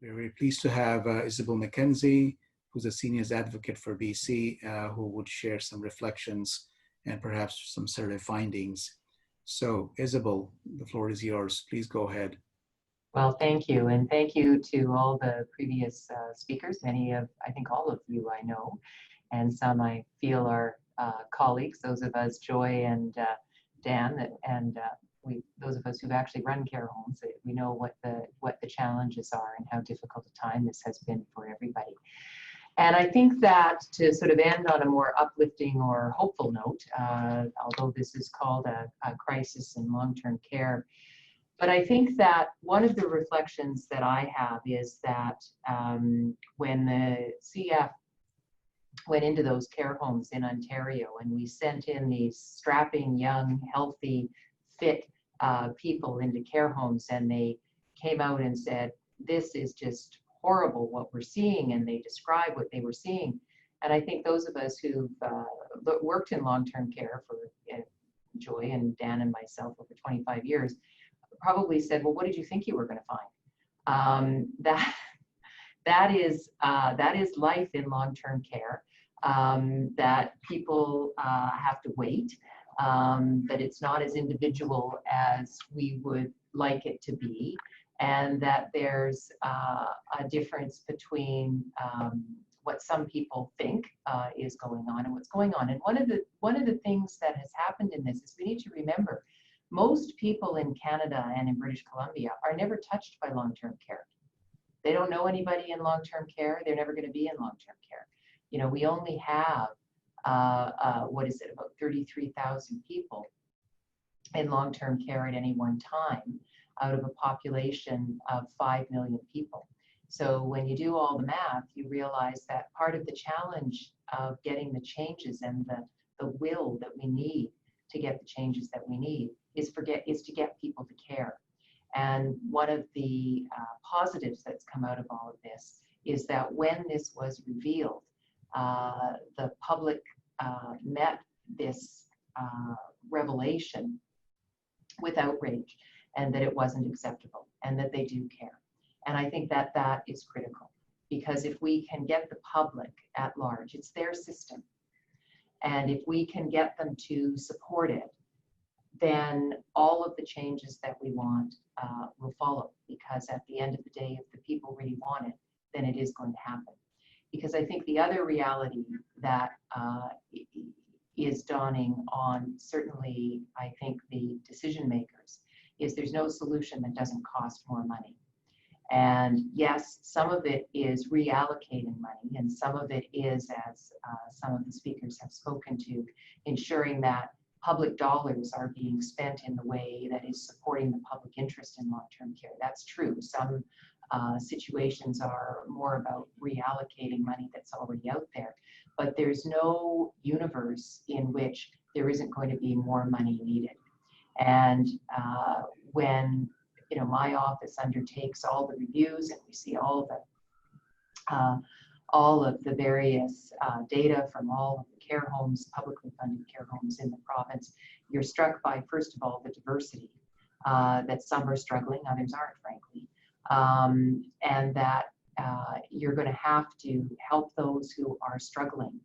We're very pleased to have Isobel Mackenzie, who's a seniors advocate for BC, who would share some reflections and perhaps some sort of findings. So, Isobel, the floor is yours. Please go ahead. Well, thank you. And thank you to all the previous speakers. Many of, I think all of you I know, and some I feel are colleagues, those of us, Joy and Dan, and those of us who've actually run care homes, we know what the challenges are and how difficult a time this has been for everybody. And I think that to sort of end on a more uplifting or hopeful note, although this is called a crisis in long-term care, but I think that one of the reflections that I have is that when the CF went into those care homes in Ontario and we sent in these strapping, young, healthy, fit people into care homes, and they came out and said, this is just horrible what we're seeing, and they described what they were seeing. And I think those of us who've worked in long-term care for Joy and Dan and myself over 25 years probably said, well, what did you think you were going to find? That is life in long-term care, that people have to wait, that it's not as individual as we would like it to be, and that there's a difference between what some people think is going on and what's going on. And one of the things that has happened in this is we need to remember most people in Canada and in British Columbia are never touched by long-term care. They don't know anybody in long-term care. They're never going to be in long-term care. You know, we only have, what is it, about 33,000 people in long-term care at any one time out of a population of 5 million people. So when you do all the math, you realize that part of the challenge of getting the changes and the will that we need to get the changes that we need is to get people to care. And one of the positives that's come out of all of this is that when this was revealed, the public met this revelation with outrage, and that it wasn't acceptable, and that they do care. And I think that that is critical, because if we can get the public at large, it's their system, and if we can get them to support it, then all of the changes that we want will follow, because at the end of the day, if the people really want it, then it is going to happen. Because I think the other reality that is dawning on certainly, I think, the decision makers is there's no solution that doesn't cost more money. And yes, some of it is reallocating money, and some of it is, as some of the speakers have spoken to, ensuring that public dollars are being spent in the way that is supporting the public interest in long-term care. That's true. Some situations are more about reallocating money that's already out there, but there's no universe in which there isn't going to be more money needed. And when my office undertakes all the reviews and we see all of the various data from all of the care homes, publicly funded care homes in the province, you're struck by, first of all, the diversity, that some are struggling, others aren't, frankly, and that you're going to have to help those who are struggling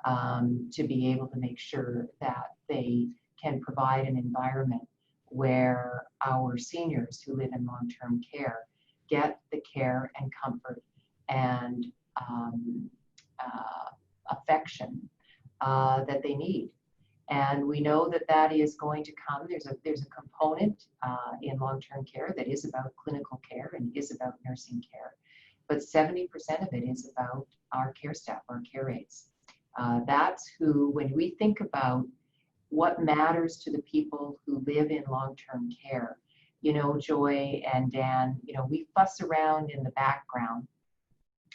to be able to make sure that they can provide an environment where our seniors who live in long-term care get the care and comfort and affection that they need. And we know that that is going to come. There's a component in long-term care that is about clinical care and is about nursing care, but 70% of it is about our care staff, our care aides. That's who, when we think about what matters to the people who live in long-term care, Joy and Dan, we fuss around in the background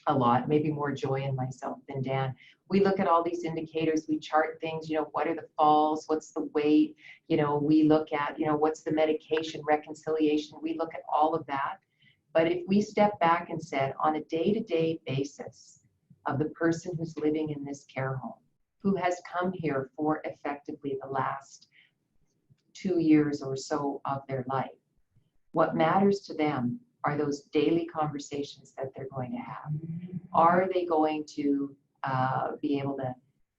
a lot, maybe more Joy and myself than Dan. We look at all these indicators, we chart things, what are the falls, what's the weight, we look at, what's the medication reconciliation, we look at all of that. But if we step back and said, on a day-to-day basis of the person who's living in this care home, who has come here for effectively the last 2 years or so of their life, what matters to them are those daily conversations that they're going to have. Are they going to be able to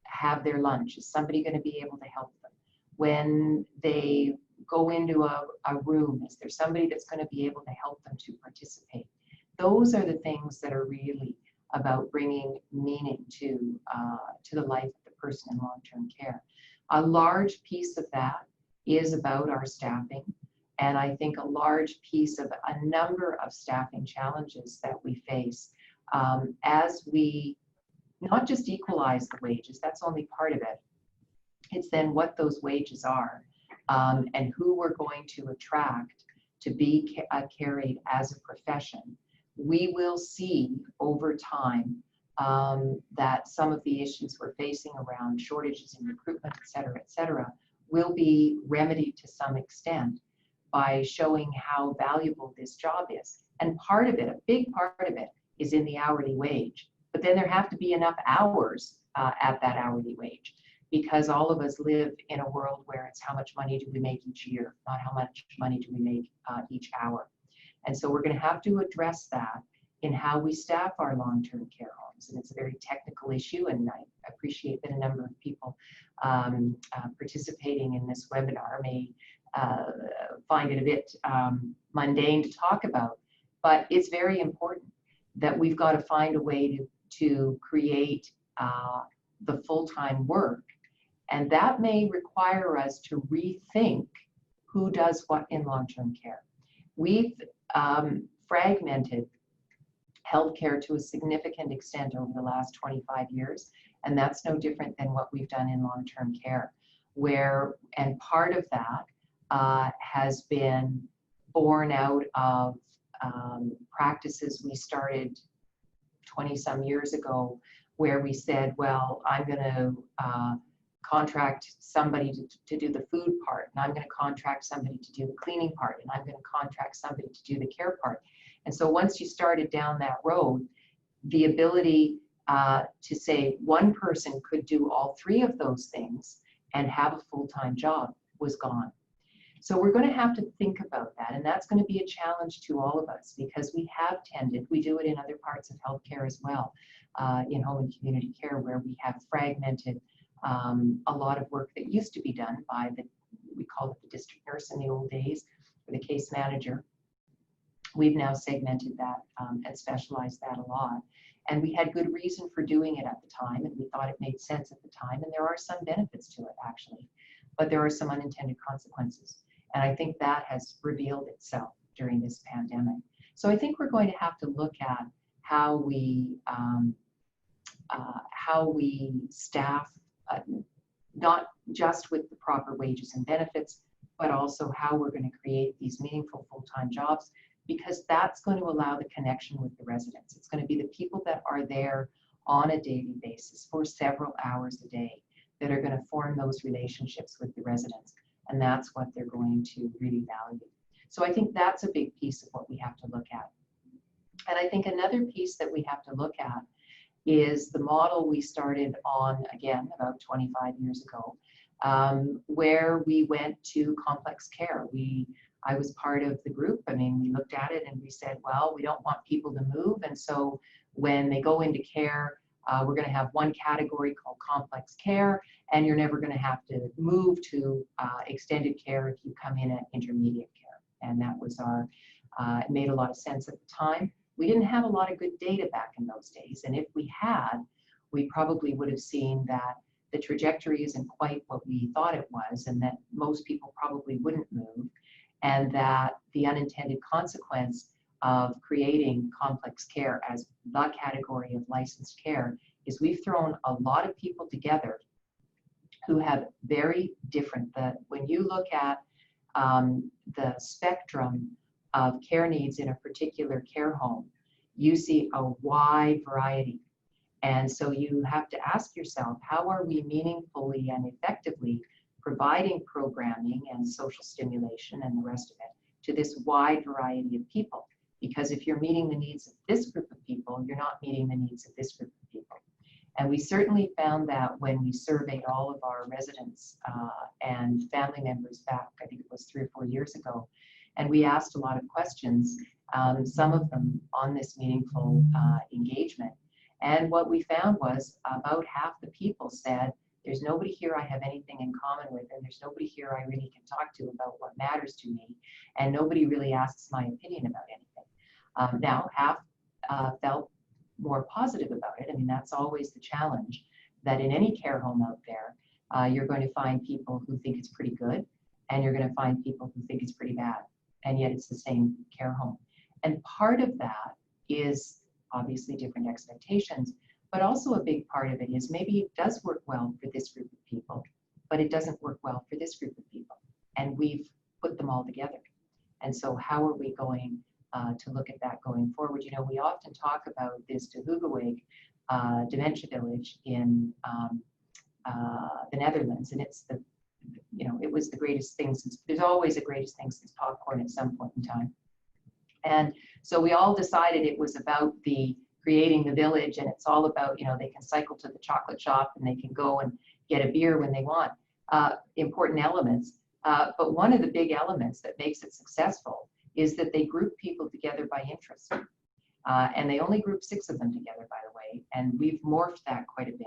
have their lunch? Is somebody going to be able to help them? When they go into a room, is there somebody that's going to be able to help them to participate? Those are the things that are really about bringing meaning to the life of the person in long-term care. A large piece of that is about our staffing, and I think a large piece of a number of staffing challenges that we face as we not just equalize the wages, that's only part of it. It's then what those wages are and who we're going to attract to be carried as a profession. We will see over time that some of the issues we're facing around shortages in recruitment, et cetera, will be remedied to some extent by showing how valuable this job is. And part of it, a big part of it, is in the hourly wage. But then there have to be enough hours at that hourly wage, because all of us live in a world where it's how much money do we make each year, not how much money do we make each hour. And so we're going to have to address that in how we staff our long-term care homes. And it's a very technical issue, and I appreciate that a number of people participating in this webinar may find it a bit mundane to talk about, but it's very important that we've got to find a way to create the full-time work. And that may require us to rethink who does what in long-term care. We've fragmented healthcare to a significant extent over the last 25 years, and that's no different than what we've done in long-term care, and part of that has been born out of practices we started 20-some years ago, where we said, well, I'm going to contract somebody to do the food part, and I'm going to contract somebody to do the cleaning part, and I'm going to contract somebody to do the care part. And so once you started down that road, the ability to say one person could do all three of those things and have a full-time job was gone. So we're going to have to think about that, and that's going to be a challenge to all of us, because we have tended, we do it in other parts of healthcare as well, in home and community care, where we have fragmented a lot of work that used to be done by we called it the district nurse in the old days, or the case manager. We've now segmented that and specialized that a lot. And we had good reason for doing it at the time, and we thought it made sense at the time, and there are some benefits to it, actually, but there are some unintended consequences. And I think that has revealed itself during this pandemic. So I think we're going to have to look at how we staff, not just with the proper wages and benefits, but also how we're going to create these meaningful full-time jobs, because that's going to allow the connection with the residents. It's going to be the people that are there on a daily basis for several hours a day that are going to form those relationships with the residents. And that's what they're going to really value. So I think that's a big piece of what we have to look at. And I think another piece that we have to look at is the model we started on, again, about 25 years ago, where we went to complex care. I was part of the group. I mean, we looked at it and we said, well, we don't want people to move. And so when they go into care, we're going to have one category called complex care, and you're never going to have to move to extended care if you come in at intermediate care. And that was it made a lot of sense at the time. We didn't have a lot of good data back in those days. And if we had, we probably would have seen that the trajectory isn't quite what we thought it was, and that most people probably wouldn't move, and that the unintended consequence of creating complex care as the category of licensed care is we've thrown a lot of people together who have very different, when you look at the spectrum of care needs in a particular care home, you see a wide variety. And so you have to ask yourself, how are we meaningfully and effectively providing programming and social stimulation and the rest of it to this wide variety of people? Because if you're meeting the needs of this group of people, you're not meeting the needs of this group of people. And we certainly found that when we surveyed all of our residents and family members back, I think it was 3 or 4 years ago, and we asked a lot of questions. some of them on this meaningful engagement. And what we found was about half the people said, there's nobody here I have anything in common with, and there's nobody here I really can talk to about what matters to me, and nobody really asks my opinion about anything. Now, half felt more positive about it. I mean, that's always the challenge, that in any care home out there, you're going to find people who think it's pretty good, and you're going to find people who think it's pretty bad, and yet it's the same care home. And part of that is obviously different expectations, but also a big part of it is maybe it does work well for this group of people, but it doesn't work well for this group of people. And we've put them all together. And so how are we going to look at that going forward? You know, we often talk about this De Hoogeweg dementia village in the Netherlands, and it's the, you know, it was the greatest thing since, there's always a greatest thing since popcorn at some point in time. And so we all decided it was about the creating the village, and it's all about, you know, they can cycle to the chocolate shop and they can go and get a beer when they want, important elements. But one of the big elements that makes it successful is that they group people together by interest. And they only group 6 of them together, by the way, and we've morphed that quite a bit.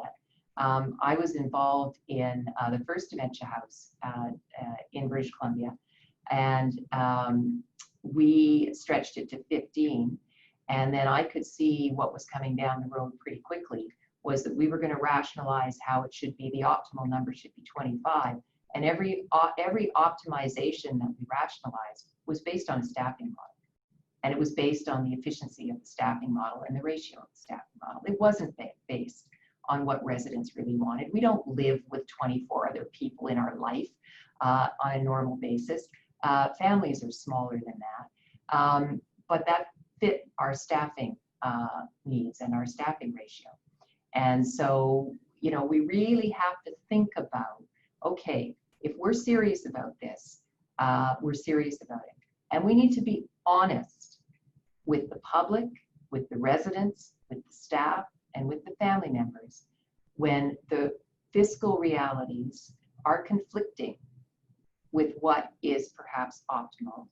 I was involved in the first dementia house in British Columbia, and we stretched it to 15. And then I could see what was coming down the road pretty quickly was that we were going to rationalize how it should be. The optimal number should be 25. And every optimization that we rationalized was based on a staffing model. And it was based on the efficiency of the staffing model and the ratio of the staffing model. It wasn't based on what residents really wanted. We don't live with 24 other people in our life on a normal basis. Families are smaller than that. But that fit our staffing needs and our staffing ratio. And so, you know, we really have to think about, okay, if we're serious about this, we're serious about it. And we need to be honest with the public, with the residents, with the staff, and with the family members when the fiscal realities are conflicting with what is perhaps optimal.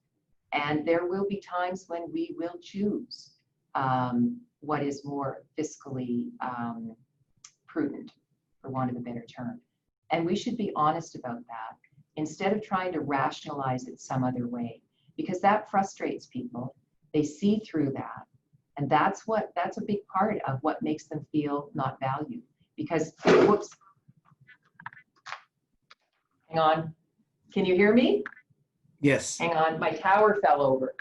And there will be times when we will choose what is more fiscally prudent, for want of a better term. And we should be honest about that instead of trying to rationalize it some other way, because that frustrates people. They see through that. And that's a big part of what makes them feel not valued. Because, whoops, hang on, can you hear me? Yes. Hang on, my tower fell over.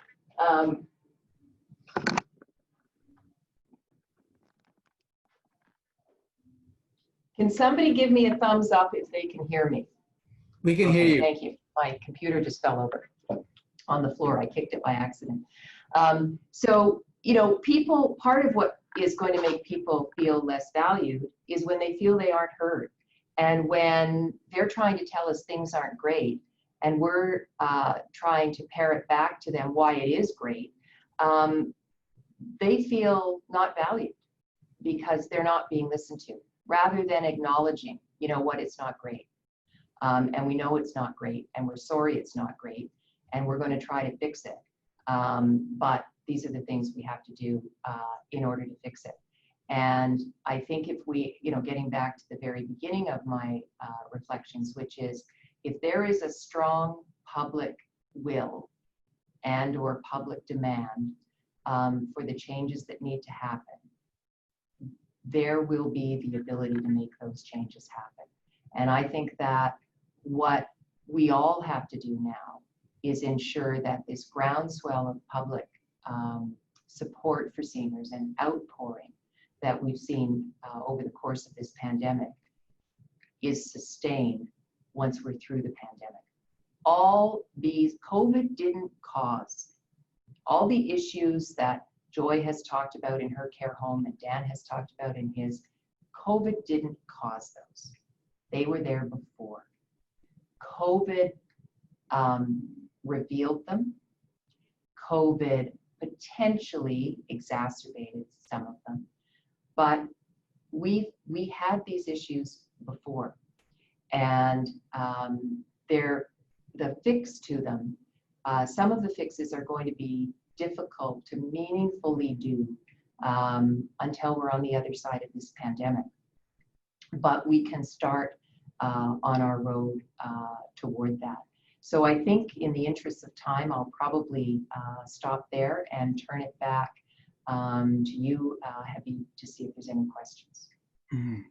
Can somebody give me a thumbs up if they can hear me? We can hear you. Thank you. My computer just fell over on the floor. I kicked it by accident. So, you know, people, part of what is going to make people feel less valued is when they feel they aren't heard. And when they're trying to tell us things aren't great, and we're trying to parrot back to them why it is great, they feel not valued because they're not being listened to, rather than acknowledging, you know what, it's not great. And we know it's not great, and we're sorry it's not great, and we're going to try to fix it. But these are the things we have to do in order to fix it. And I think if we, you know, getting back to the very beginning of my reflections, which is, if there is a strong public will and or public demand for the changes that need to happen, there will be the ability to make those changes happen. And I think that what we all have to do now is ensure that this groundswell of public support for seniors and outpouring that we've seen over the course of this pandemic is sustained once we're through the pandemic. All these, COVID didn't cause all the issues that Joy has talked about in her care home and Dan has talked about in his. COVID didn't cause those. They were there before. COVID revealed them. COVID potentially exacerbated some of them. But we had these issues before. And the fix to them, some of the fixes are going to be difficult to meaningfully do until we're on the other side of this pandemic. But we can start on our road toward that. So I think in the interest of time, I'll probably stop there and turn it back to you, Heavy, to see if there's any questions. Mhm.